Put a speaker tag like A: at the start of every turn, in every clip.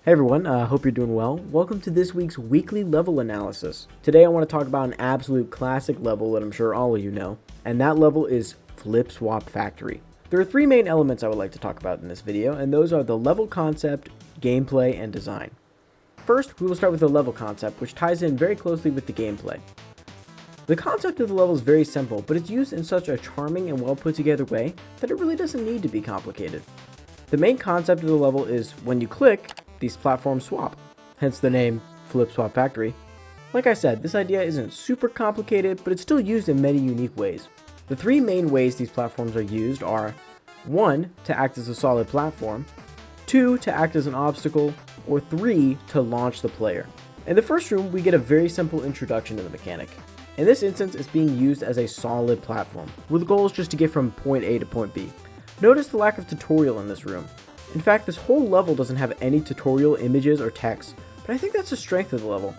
A: Hey everyone, hope you're doing well. Welcome to this week's weekly level analysis. Today I want to talk about an absolute classic level that I'm sure all of you know, and that level is Flipswap Factroy. There are three main elements I would like to talk about in this video, and those are the level concept, gameplay, and design. First, we will start with the level concept, which ties in very closely with the gameplay. The concept of the level is very simple, but it's used in such a charming and well put together way that it really doesn't need to be complicated. The main concept of the level is when you click, these platforms swap, hence the name Flipswap Factroy. Like I said, this idea isn't super complicated, but it's still used in many unique ways. The three main ways these platforms are used are 1. To act as a solid platform, 2. To act as an obstacle, or 3. To launch the player. In the first room, we get a very simple introduction to the mechanic. In this instance, it's being used as a solid platform, where the goal is just to get from point A to point B. Notice the lack of tutorial in this room. In fact, this whole level doesn't have any tutorial images or text, but I think that's the strength of the level,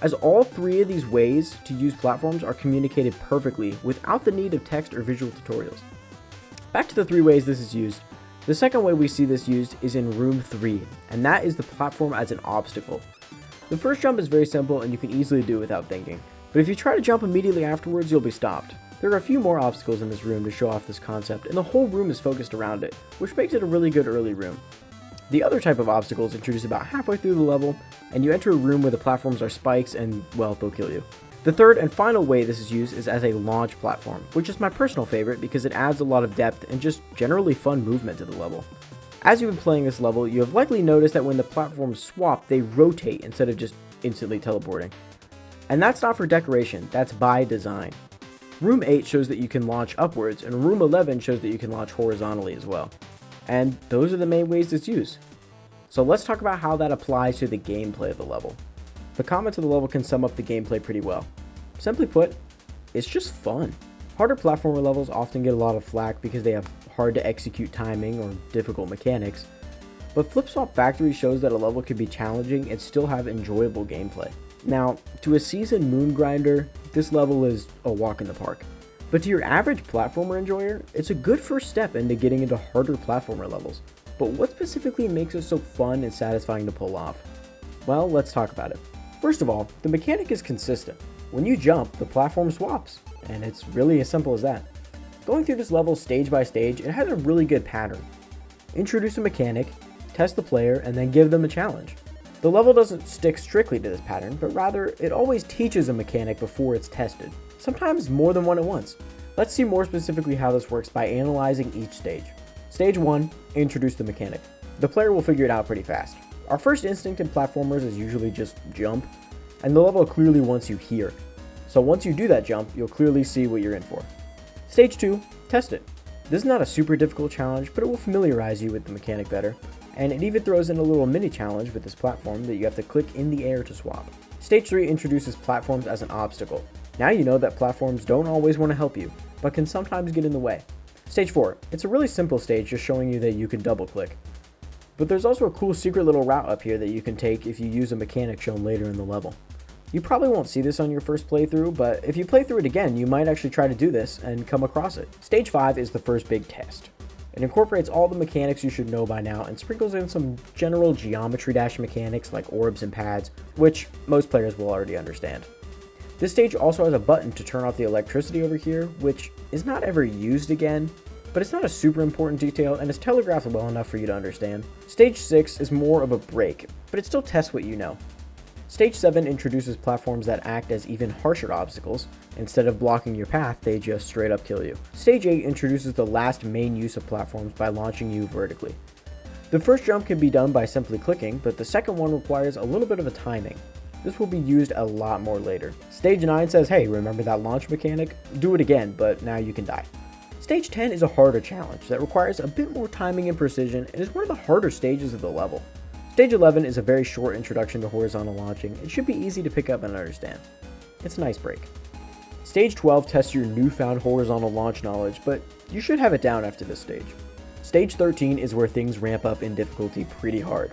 A: as all three of these ways to use platforms are communicated perfectly without the need of text or visual tutorials. Back to the three ways this is used. The second way we see this used is in room 3, and that is the platform as an obstacle. The first jump is very simple and you can easily do it without thinking, but if you try to jump immediately afterwards, you'll be stopped. There are a few more obstacles in this room to show off this concept, and the whole room is focused around it, which makes it a really good early room. The other type of obstacle is introduced about halfway through the level, and you enter a room where the platforms are spikes and, well, they'll kill you. The third and final way this is used is as a launch platform, which is my personal favorite because it adds a lot of depth and just generally fun movement to the level. As you've been playing this level, you have likely noticed that when the platforms swap, they rotate instead of just instantly teleporting. And that's not for decoration, that's by design. Room 8 shows that you can launch upwards, and Room 11 shows that you can launch horizontally as well. And those are the main ways it's used. So let's talk about how that applies to the gameplay of the level. The comments of the level can sum up the gameplay pretty well. Simply put, it's just fun. Harder platformer levels often get a lot of flack because they have hard to execute timing or difficult mechanics, but Flipswap Factroy shows that a level can be challenging and still have enjoyable gameplay. Now, to a seasoned moon grinder, this level is a walk in the park. But to your average platformer enjoyer, it's a good first step into getting into harder platformer levels. But what specifically makes it so fun and satisfying to pull off? Well, let's talk about it. First of all, the mechanic is consistent. When you jump, the platform swaps, and it's really as simple as that. Going through this level stage by stage, it has a really good pattern. Introduce a mechanic, test the player, and then give them a challenge. The level doesn't stick strictly to this pattern, but rather it always teaches a mechanic before it's tested, sometimes more than one at once. Let's see more specifically how this works by analyzing each stage. Stage 1, introduce the mechanic. The player will figure it out pretty fast. Our first instinct in platformers is usually just jump, and the level clearly wants you here. So once you do that jump, you'll clearly see what you're in for. Stage 2, test it. This is not a super difficult challenge, but it will familiarize you with the mechanic better. And it even throws in a little mini challenge with this platform that you have to click in the air to swap. Stage 3 introduces platforms as an obstacle. Now you know that platforms don't always want to help you, but can sometimes get in the way. Stage 4, it's a really simple stage just showing you that you can double click. But there's also a cool secret little route up here that you can take if you use a mechanic shown later in the level. You probably won't see this on your first playthrough, but if you play through it again, you might actually try to do this and come across it. Stage 5 is the first big test. It incorporates all the mechanics you should know by now and sprinkles in some general geometry dash mechanics like orbs and pads, which most players will already understand. This stage also has a button to turn off the electricity over here, which is not ever used again, but it's not a super important detail and is telegraphed well enough for you to understand. Stage 6 is more of a break, but it still tests what you know. Stage 7 introduces platforms that act as even harsher obstacles. Instead of blocking your path, they just straight up kill you. Stage 8 introduces the last main use of platforms by launching you vertically. The first jump can be done by simply clicking, but the second one requires a little bit of a timing. This will be used a lot more later. Stage 9 says, hey, remember that launch mechanic? Do it again, but now you can die. Stage 10 is a harder challenge that requires a bit more timing and precision and is one of the harder stages of the level. Stage 11 is a very short introduction to horizontal launching. It should be easy to pick up and understand. It's an icebreak. Stage 12 tests your newfound horizontal launch knowledge, but you should have it down after this stage. Stage 13 is where things ramp up in difficulty pretty hard.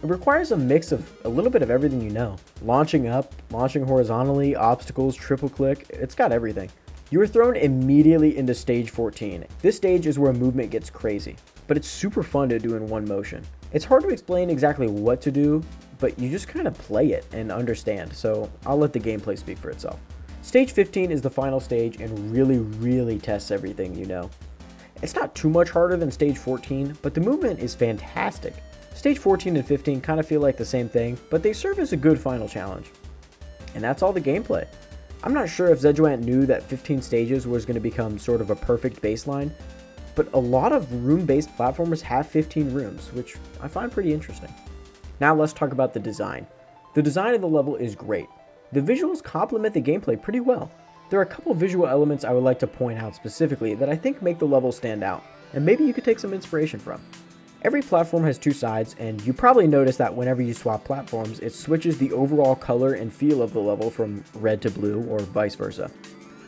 A: It requires a mix of a little bit of everything you know. Launching up, launching horizontally, obstacles, triple click, it's got everything. You are thrown immediately into stage 14. This stage is where movement gets crazy. but it's super fun to do in one motion. It's hard to explain exactly what to do, but you just kind of play it and understand, so I'll let the gameplay speak for itself. Stage 15 is the final stage and really tests everything you know. It's not too much harder than stage 14, but the movement is fantastic. Stage 14 and 15 kind of feel like the same thing, but they serve as a good final challenge. And that's all the gameplay. I'm not sure if Zejoant knew that 15 stages was going to become sort of a perfect baseline, but a lot of room-based platformers have 15 rooms, which I find pretty interesting. Now let's talk about the design. The design of the level is great. The visuals complement the gameplay pretty well. There are a couple visual elements I would like to point out specifically that I think make the level stand out, and maybe you could take some inspiration from. Every platform has two sides, and you probably notice that whenever you swap platforms, it switches the overall color and feel of the level from red to blue, or vice versa.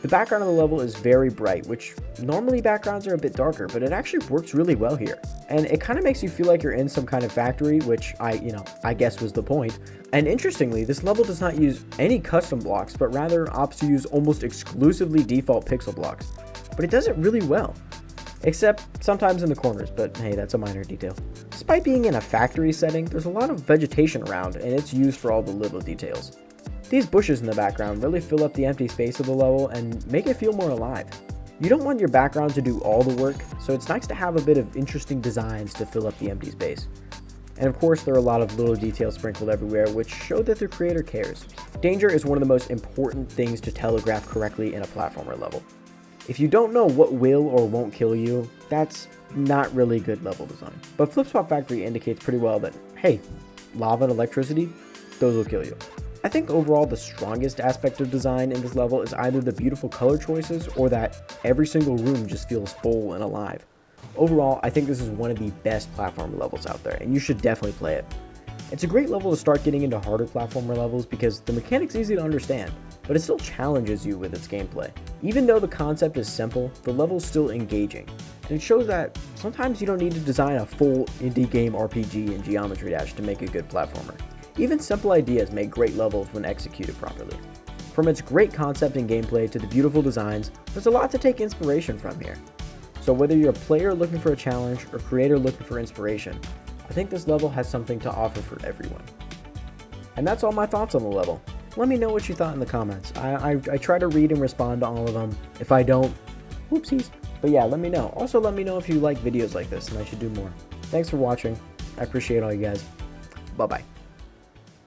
A: The background of the level is very bright, which normally backgrounds are a bit darker, but it actually works really well here. And it kind of makes you feel like you're in some kind of factory, which I guess was the point. And interestingly, this level does not use any custom blocks, but rather opts to use almost exclusively default pixel blocks. But it does it really well. Except sometimes in the corners, but hey, that's a minor detail. Despite being in a factory setting, there's a lot of vegetation around, and it's used for all the little details. These bushes in the background really fill up the empty space of the level and make it feel more alive. You don't want your background to do all the work, so it's nice to have a bit of interesting designs to fill up the empty space. And of course, there are a lot of little details sprinkled everywhere, which show that the creator cares. Danger is one of the most important things to telegraph correctly in a platformer level. If you don't know what will or won't kill you, that's not really good level design. But Flipswap Factroy indicates pretty well that, hey, lava and electricity, those will kill you. I think overall the strongest aspect of design in this level is either the beautiful color choices or that every single room just feels full and alive. Overall, I think this is one of the best platformer levels out there, and you should definitely play it. It's a great level to start getting into harder platformer levels because the mechanic's easy to understand, but it still challenges you with its gameplay. Even though the concept is simple, the level's still engaging, and it shows that sometimes you don't need to design a full indie game RPG in Geometry Dash to make a good platformer. Even simple ideas make great levels when executed properly. From its great concept and gameplay to the beautiful designs, there's a lot to take inspiration from here. So whether you're a player looking for a challenge or creator looking for inspiration, I think this level has something to offer for everyone. And that's all my thoughts on the level. Let me know what you thought in the comments. I try to read and respond to all of them. If I don't, whoopsies. But yeah, let me know. Also let me know if you like videos like this and I should do more. Thanks for watching. I appreciate all you guys. Bye-bye.